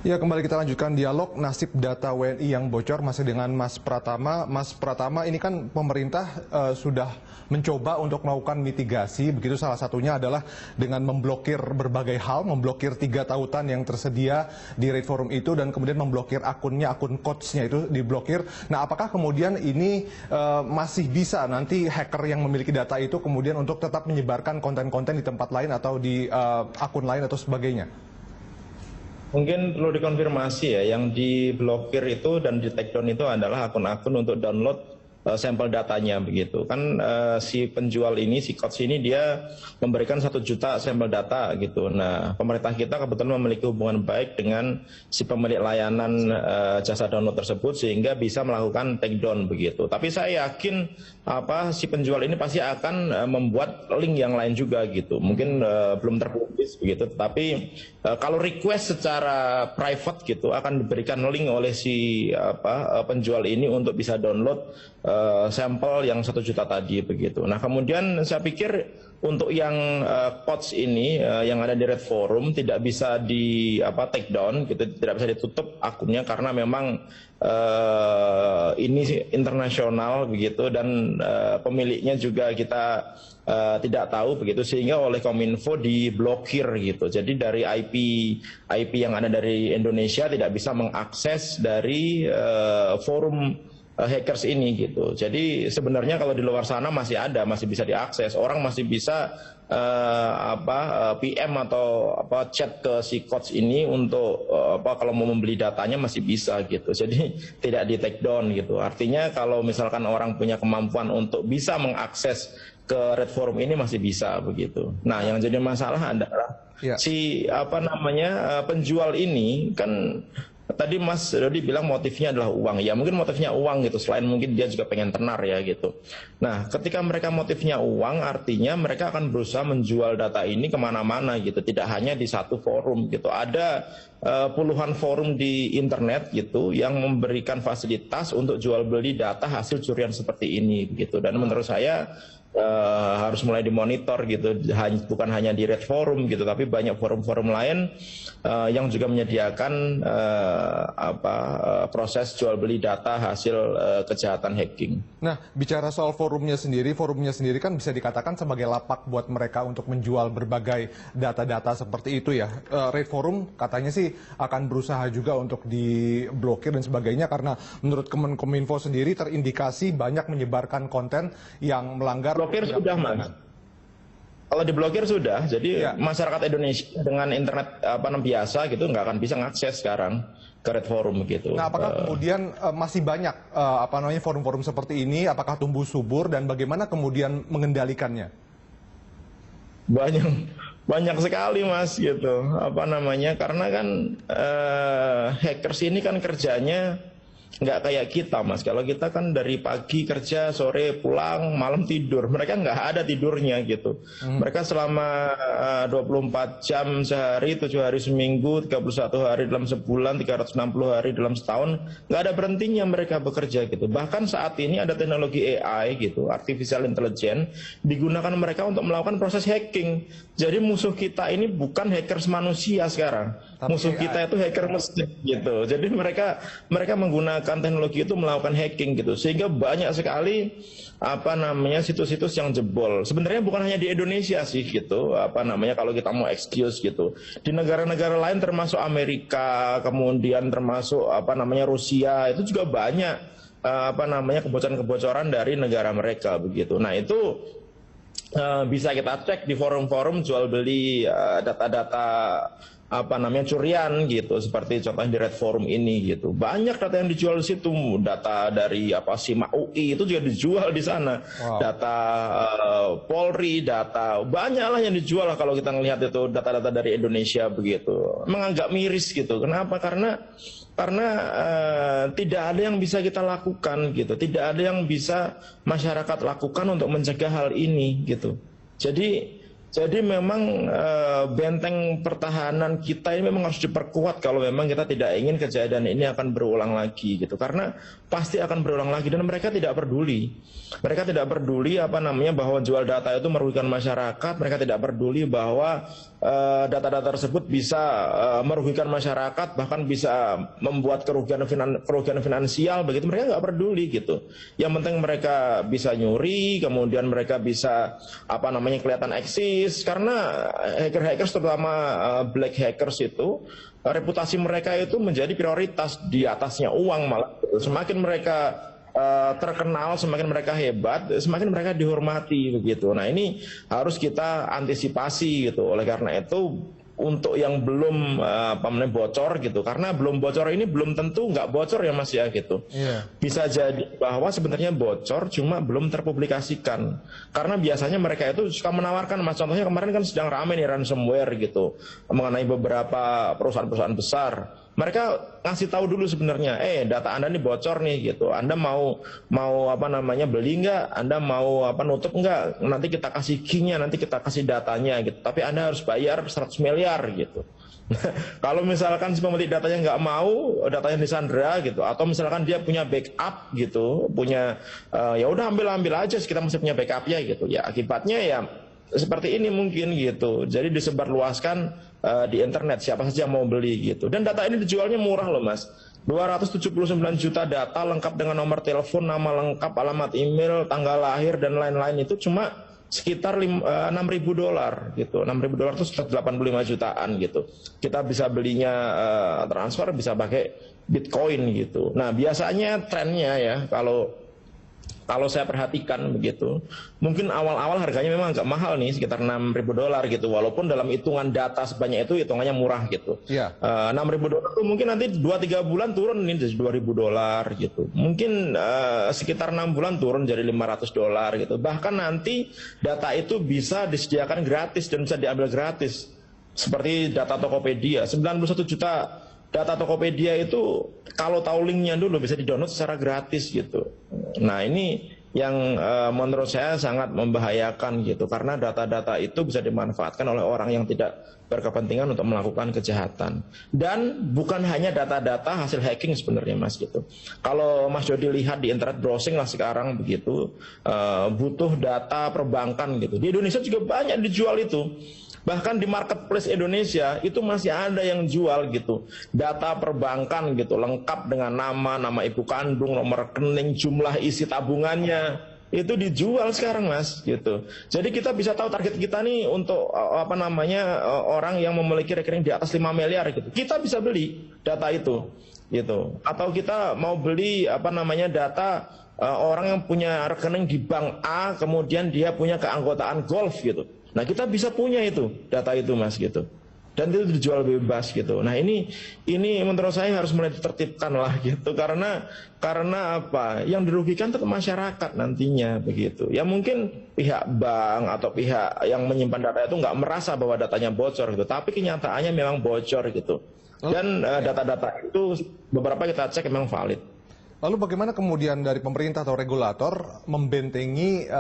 Ya, kembali kita lanjutkan dialog nasib data WNI yang bocor masih dengan Mas Pratama. Mas Pratama, ini kan pemerintah sudah mencoba untuk melakukan mitigasi, begitu salah satunya adalah dengan memblokir berbagai hal, memblokir 3 tautan yang tersedia di Rate Forum itu dan kemudian memblokir akunnya, akun coach-nya itu diblokir. Nah, apakah kemudian ini masih bisa nanti hacker yang memiliki data itu kemudian untuk tetap menyebarkan konten-konten di tempat lain atau di akun lain atau sebagainya? Mungkin perlu dikonfirmasi ya, yang diblokir itu dan di take down itu adalah akun-akun untuk download sampel datanya begitu kan. Si penjual ini, si coach ini dia memberikan 1 juta sampel data gitu. Nah, pemerintah kita kebetulan memiliki hubungan baik dengan si pemilik layanan jasa download tersebut sehingga bisa melakukan take down begitu. Tapi saya yakin si penjual ini pasti akan membuat link yang lain juga gitu. Mungkin belum terpublis begitu, tetapi kalau request secara private gitu akan diberikan link oleh si penjual ini untuk bisa download sampel yang 1 juta tadi begitu. Nah, kemudian saya pikir untuk yang coach ini yang ada di Rate Forum tidak bisa di take down gitu, tidak bisa ditutup akunnya karena memang ini internasional begitu dan pemiliknya juga kita tidak tahu begitu, sehingga oleh Kominfo diblokir gitu. Jadi dari IP yang ada dari Indonesia tidak bisa mengakses dari forum hackers ini gitu. Jadi sebenarnya kalau di luar sana masih ada, masih bisa diakses. Orang masih bisa PM atau chat ke si coach ini untuk kalau mau membeli datanya masih bisa gitu. Jadi tidak di take down gitu. Artinya kalau misalkan orang punya kemampuan untuk bisa mengakses ke Rate Forum ini masih bisa begitu. Nah, yang jadi masalah adalah si penjual ini kan. Tadi Mas Dodi bilang motifnya adalah uang. Ya mungkin motifnya uang gitu, selain mungkin dia juga pengen tenar ya gitu. Nah, ketika mereka motifnya uang, artinya mereka akan berusaha menjual data ini kemana-mana gitu. Tidak hanya di satu forum gitu. Ada puluhan forum di internet gitu yang memberikan fasilitas untuk jual beli data hasil curian seperti ini gitu. Dan menurut saya harus mulai dimonitor gitu, bukan hanya di Rate Forum gitu, tapi banyak forum-forum lain yang juga menyediakan proses jual beli data hasil kejahatan hacking. Nah, bicara soal forumnya sendiri kan bisa dikatakan sebagai lapak buat mereka untuk menjual berbagai data-data seperti itu ya. Rate Forum katanya sih akan berusaha juga untuk diblokir dan sebagainya karena menurut Kominfo sendiri terindikasi banyak menyebarkan konten yang melanggar. Blokir sudah, Mas. Kalau diblokir sudah, jadi masyarakat Indonesia dengan internet biasa gitu nggak akan bisa ngakses sekarang ke Rate Forum gitu. Nah, apakah kemudian masih banyak forum-forum seperti ini? Apakah tumbuh subur dan bagaimana kemudian mengendalikannya? Banyak sekali, Mas gitu. Karena kan hackers ini kan kerjanya nggak kayak kita, Mas. Kalau kita kan dari pagi kerja, sore pulang, malam tidur. Mereka nggak ada tidurnya gitu. Mereka selama 24 jam sehari, 7 hari seminggu, 31 hari dalam sebulan, 360 hari dalam setahun, nggak ada berhentinya mereka bekerja gitu. Bahkan saat ini ada teknologi AI gitu, artificial intelligence, digunakan mereka untuk melakukan proses hacking. Jadi musuh kita ini bukan hackers manusia sekarang. Musuh kita itu hacker mesin gitu. Jadi mereka menggunakan teknologi itu melakukan hacking gitu, sehingga banyak sekali situs-situs yang jebol. Sebenarnya bukan hanya di Indonesia sih gitu, kalau kita mau excuse gitu. Di negara-negara lain termasuk Amerika, kemudian termasuk Rusia, itu juga banyak kebocoran-kebocoran dari negara mereka begitu. Nah, itu bisa kita cek di forum-forum jual beli data-data curian gitu, seperti contohnya di Rate Forum ini gitu. Banyak data yang dijual di situ, data dari SIMA UI itu juga dijual di sana. Wow. Data Polri, data banyaklah yang dijual lah kalau kita ngelihat itu data-data dari Indonesia begitu. Menganggap miris gitu. Kenapa? Karena tidak ada yang bisa kita lakukan gitu. Tidak ada yang bisa masyarakat lakukan untuk mencegah hal ini gitu. Jadi Jadi memang benteng pertahanan kita ini memang harus diperkuat kalau memang kita tidak ingin kejadian ini akan berulang lagi gitu. Karena pasti akan berulang lagi dan mereka tidak peduli. Mereka tidak peduli bahwa jual data itu merugikan masyarakat. Mereka tidak peduli bahwa data-data tersebut bisa merugikan masyarakat, bahkan bisa membuat kerugian finansial begitu. Mereka nggak peduli gitu. Yang penting mereka bisa nyuri, kemudian mereka bisa kelihatan eksis. Karena hackers terutama black hackers itu reputasi mereka itu menjadi prioritas di atasnya uang malah. Semakin mereka terkenal, semakin mereka hebat, semakin mereka dihormati begitu. Nah ini harus kita antisipasi gitu. Oleh karena itu untuk yang belum bocor gitu, karena belum bocor ini belum tentu nggak bocor ya Mas ya gitu. Bisa jadi bahwa sebenarnya bocor cuma belum terpublikasikan, karena biasanya mereka itu suka menawarkan Mas, contohnya kemarin kan sedang ramai nih ransomware gitu mengenai beberapa perusahaan-perusahaan besar. Mereka ngasih tahu dulu sebenarnya, data Anda nih bocor nih gitu. Anda mau beli nggak? Anda mau nutup nggak? Nanti kita kasih key-nya, nanti kita kasih datanya gitu. Tapi Anda harus bayar 100 miliar gitu. Kalau misalkan si pemilik datanya nggak mau, datanya disandra gitu, atau misalkan dia punya backup gitu, punya ya udah ambil aja, kita masih punya backup ya gitu. Ya akibatnya ya seperti ini mungkin gitu. Jadi disebarluaskan di internet, siapa saja mau beli gitu. Dan data ini dijualnya murah loh Mas. 279 juta data lengkap dengan nomor telepon, nama lengkap, alamat email, tanggal lahir dan lain-lain itu cuma sekitar $6.000 gitu. $6.000 itu sekitar 85 jutaan gitu. Kita bisa belinya transfer, bisa pakai Bitcoin gitu. Nah, biasanya trennya ya kalau saya perhatikan begitu, mungkin awal-awal harganya memang agak mahal nih, sekitar $6.000 gitu. Walaupun dalam hitungan data sebanyak itu hitungannya murah gitu. $6.000 itu mungkin nanti 2-3 bulan turun nih jadi $2.000 gitu. Mungkin sekitar 6 bulan turun jadi $500 gitu. Bahkan nanti data itu bisa disediakan gratis dan bisa diambil gratis. Seperti data Tokopedia, 91 juta data Tokopedia itu kalau tahu linknya dulu bisa di-download secara gratis gitu. Nah ini yang menurut saya sangat membahayakan gitu, karena data-data itu bisa dimanfaatkan oleh orang yang tidak berkepentingan untuk melakukan kejahatan. Dan bukan hanya data-data hasil hacking sebenarnya Mas gitu. Kalau Mas Jody lihat di internet browsing lah sekarang begitu, butuh data perbankan gitu. Di Indonesia juga banyak dijual itu. Bahkan di marketplace Indonesia itu masih ada yang jual gitu, data perbankan gitu, lengkap dengan nama ibu kandung, nomor rekening, jumlah isi tabungannya, itu dijual sekarang Mas gitu. Jadi kita bisa tahu target kita nih untuk orang yang memiliki rekening di atas 5 miliar gitu. Kita bisa beli data itu gitu. Atau kita mau beli data orang yang punya rekening di bank A, kemudian dia punya keanggotaan golf gitu. Nah kita bisa punya itu data itu Mas gitu, dan itu dijual bebas gitu. Nah ini menurut saya harus mulai ditertibkan lah gitu, karena apa? Yang dirugikan tetap masyarakat nantinya begitu. Ya mungkin pihak bank atau pihak yang menyimpan data itu nggak merasa bahwa datanya bocor gitu, tapi kenyataannya memang bocor gitu. Dan data-data itu beberapa kita cek memang valid. Lalu bagaimana kemudian dari pemerintah atau regulator membentengi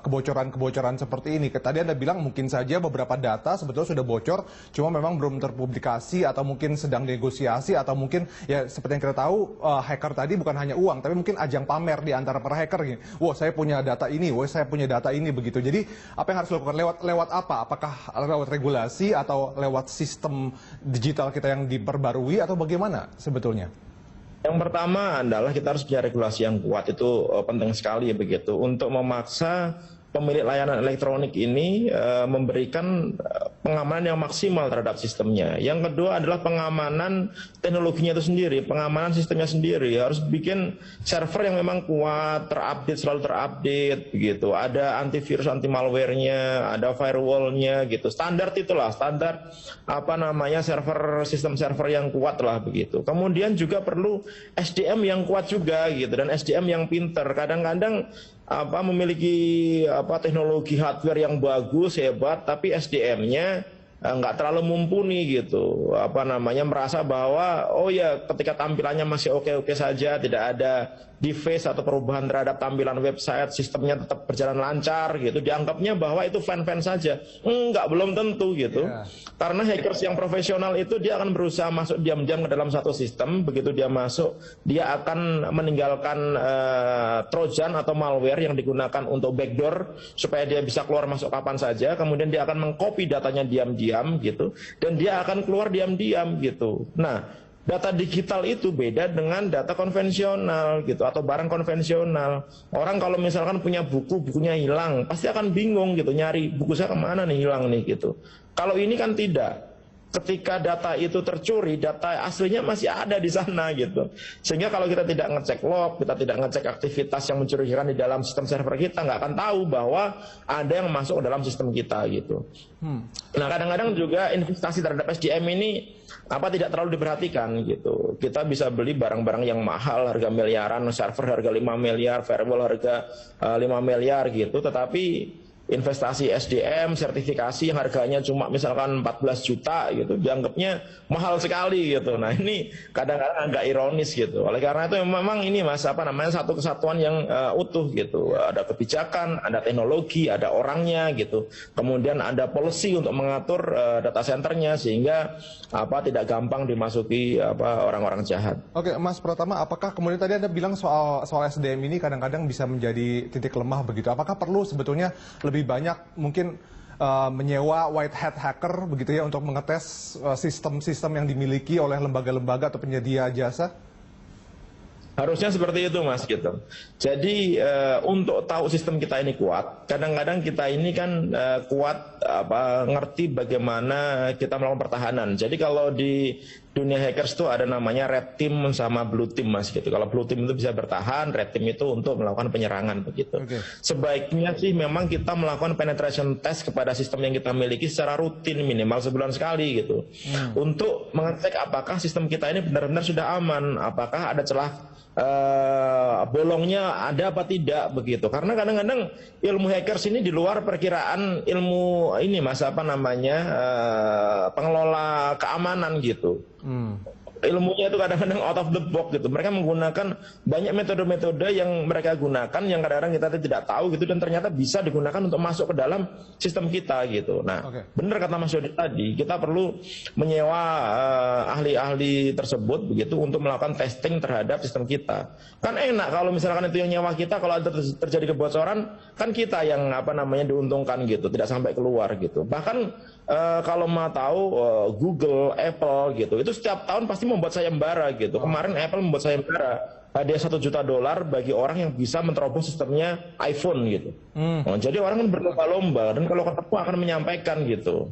kebocoran-kebocoran seperti ini? Tadi Anda bilang mungkin saja beberapa data sebetulnya sudah bocor, cuma memang belum terpublikasi atau mungkin sedang negosiasi, atau mungkin ya seperti yang kita tahu, hacker tadi bukan hanya uang, tapi mungkin ajang pamer di antara para hacker. Wah saya punya data ini, wah saya punya data ini begitu. Jadi apa yang harus dilakukan lewat apa? Apakah lewat regulasi atau lewat sistem digital kita yang diperbarui atau bagaimana sebetulnya? Yang pertama adalah kita harus punya regulasi yang kuat, itu penting sekali begitu, untuk memaksa pemilik layanan elektronik ini memberikan pengamanan yang maksimal terhadap sistemnya. Yang kedua adalah pengamanan teknologinya itu sendiri, pengamanan sistemnya sendiri. Harus bikin server yang memang kuat, terupdate, selalu terupdate begitu. Ada antivirus, anti malware-nya, ada firewall-nya gitu. Standar itulah, standar sistem server yang kuat lah begitu. Kemudian juga perlu SDM yang kuat juga gitu, dan SDM yang pinter. Kadang-kadang memiliki teknologi hardware yang bagus, hebat, tapi SDM-nya nggak terlalu mumpuni gitu, merasa bahwa oh ya ketika tampilannya masih oke-oke saja, tidak ada deface atau perubahan terhadap tampilan website, sistemnya tetap berjalan lancar gitu, dianggapnya bahwa itu fan-fan saja. Enggak, belum tentu gitu. Karena hackers yang profesional itu dia akan berusaha masuk diam-diam ke dalam satu sistem, begitu dia masuk, dia akan meninggalkan trojan atau malware yang digunakan untuk backdoor supaya dia bisa keluar masuk kapan saja, kemudian dia akan mengcopy datanya diam-diam gitu, dan dia akan keluar diam-diam gitu. Nah, data digital itu beda dengan data konvensional gitu, atau barang konvensional. Orang kalau misalkan punya buku, bukunya hilang, pasti akan bingung gitu, nyari buku saya kemana nih, hilang nih gitu. Kalau ini kan tidak. Ketika data itu tercuri, data aslinya masih ada di sana gitu. Sehingga kalau kita tidak ngecek log, kita tidak ngecek aktivitas yang mencurigakan di dalam sistem server kita, nggak akan tahu bahwa ada yang masuk ke dalam sistem kita gitu. Nah, kadang-kadang juga investasi terhadap SDM ini tidak terlalu diperhatikan gitu. Kita bisa beli barang-barang yang mahal, harga miliaran, server harga 5 miliar, firewall harga 5 miliar gitu, tetapi investasi SDM, sertifikasi yang harganya cuma misalkan 14 juta gitu, dianggapnya mahal sekali gitu. Nah, ini kadang-kadang agak ironis gitu. Oleh karena itu memang ini Mas, satu kesatuan yang utuh gitu. Ada kebijakan, ada teknologi, ada orangnya gitu. Kemudian ada policy untuk mengatur data centernya sehingga tidak gampang dimasuki orang-orang jahat. Oke, Mas Pratama, apakah kemudian tadi Anda bilang soal SDM ini kadang-kadang bisa menjadi titik lemah begitu? Apakah perlu sebetulnya lebih banyak mungkin menyewa white hat hacker begitu ya untuk mengetes sistem-sistem yang dimiliki oleh lembaga-lembaga atau penyedia jasa? Harusnya seperti itu Mas gitu. Jadi untuk tahu sistem kita ini kuat, kadang-kadang kita ini kan kuat ngerti bagaimana kita melakukan pertahanan. Jadi kalau di dunia hackers itu ada namanya red team sama blue team Mas gitu. Kalau blue team itu bisa bertahan, red team itu untuk melakukan penyerangan begitu. Sebaiknya sih memang kita melakukan penetration test kepada sistem yang kita miliki secara rutin, minimal sebulan sekali gitu. Untuk mengecek apakah sistem kita ini benar-benar sudah aman, apakah ada celah bolongnya ada apa tidak begitu. Karena kadang-kadang ilmu hackers ini di luar perkiraan ilmu ini Mas pengelola keamanan gitu. Ilmunya itu kadang-kadang out of the box gitu. Mereka menggunakan banyak metode-metode yang mereka gunakan yang kadang-kadang kita tidak tahu gitu, dan ternyata bisa digunakan untuk masuk ke dalam sistem kita gitu. Nah, benar kata Mas Yodi tadi, kita perlu menyewa ahli-ahli tersebut begitu untuk melakukan testing terhadap sistem kita. Kan enak kalau misalkan itu yang nyewa kita, kalau ada terjadi kebocoran kan kita yang diuntungkan gitu, tidak sampai keluar gitu. Bahkan kalau mau tahu Google, Apple gitu, itu setiap tahun pasti membuat sayembara gitu. Kemarin Apple membuat sayembara hadiah $1 juta bagi orang yang bisa menerobos sistemnya iPhone gitu. Jadi orang kan berlomba-lomba, dan kalau ketemu akan menyampaikan gitu.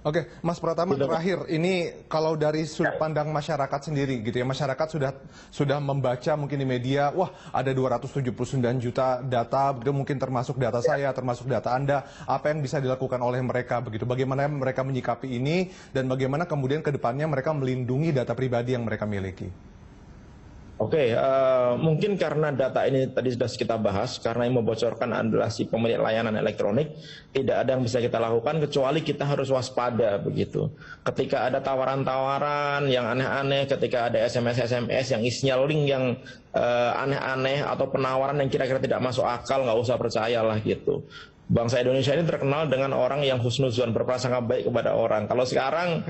Oke, Mas Pratama, terakhir ini kalau dari sudut pandang masyarakat sendiri gitu ya, masyarakat sudah membaca mungkin di media, wah ada 279 juta data, begitu mungkin termasuk data saya, termasuk data Anda, apa yang bisa dilakukan oleh mereka begitu, bagaimana mereka menyikapi ini, dan bagaimana kemudian ke depannya mereka melindungi data pribadi yang mereka miliki. Oke, mungkin karena data ini tadi sudah kita bahas, karena yang membocorkan adalah si pemilik layanan elektronik, tidak ada yang bisa kita lakukan kecuali kita harus waspada begitu. Ketika ada tawaran-tawaran yang aneh-aneh, ketika ada SMS-SMS yang isinya link yang aneh-aneh atau penawaran yang kira-kira tidak masuk akal, nggak usah percayalah gitu. Bangsa Indonesia ini terkenal dengan orang yang husnuzon, berprasangka baik kepada orang. Kalau sekarang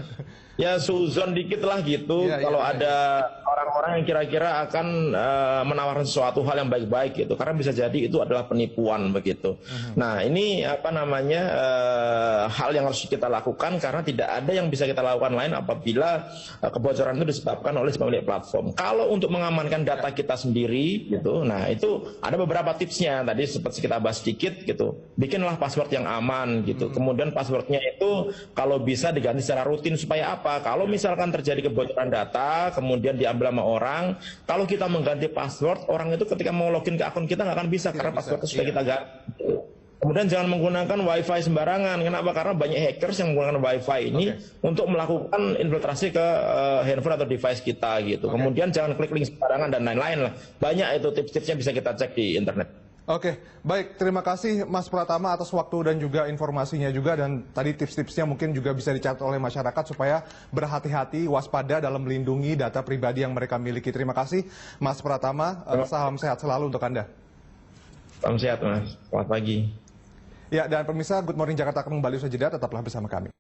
ya suzon dikit lah gitu. Kalau ada orang-orang yang kira-kira akan menawarkan sesuatu hal yang baik-baik gitu, karena bisa jadi itu adalah penipuan begitu. Nah, ini hal yang harus kita lakukan, karena tidak ada yang bisa kita lakukan lain apabila kebocoran itu disebabkan oleh pemilik platform. Kalau untuk mengamankan data kita sendiri gitu, nah itu ada beberapa tipsnya. Tadi seperti kita bahas sedikit gitu. Bikinlah password yang aman gitu. Kemudian passwordnya itu kalau bisa diganti secara rutin supaya apa? Kalau misalkan terjadi kebocoran data, kemudian diambil sama orang, kalau kita mengganti password, orang itu ketika mau login ke akun kita nggak akan bisa karena passwordnya sudah kita ganti. Kemudian jangan menggunakan wifi sembarangan. Kenapa? Karena banyak hackers yang menggunakan wifi ini untuk melakukan infiltrasi ke handphone atau device kita gitu. Kemudian jangan klik link sembarangan dan lain-lain lah. Banyak itu tips-tipsnya bisa kita cek di internet. Oke, baik. Terima kasih Mas Pratama atas waktu dan juga informasinya juga. Dan tadi tips-tipsnya mungkin juga bisa dicatat oleh masyarakat supaya berhati-hati, waspada dalam melindungi data pribadi yang mereka miliki. Terima kasih Mas Pratama. Salam sehat selalu untuk Anda. Salam sehat Mas, selamat pagi. Ya, dan pemirsa Good Morning Jakarta akan kembali usai jeda, tetaplah bersama kami.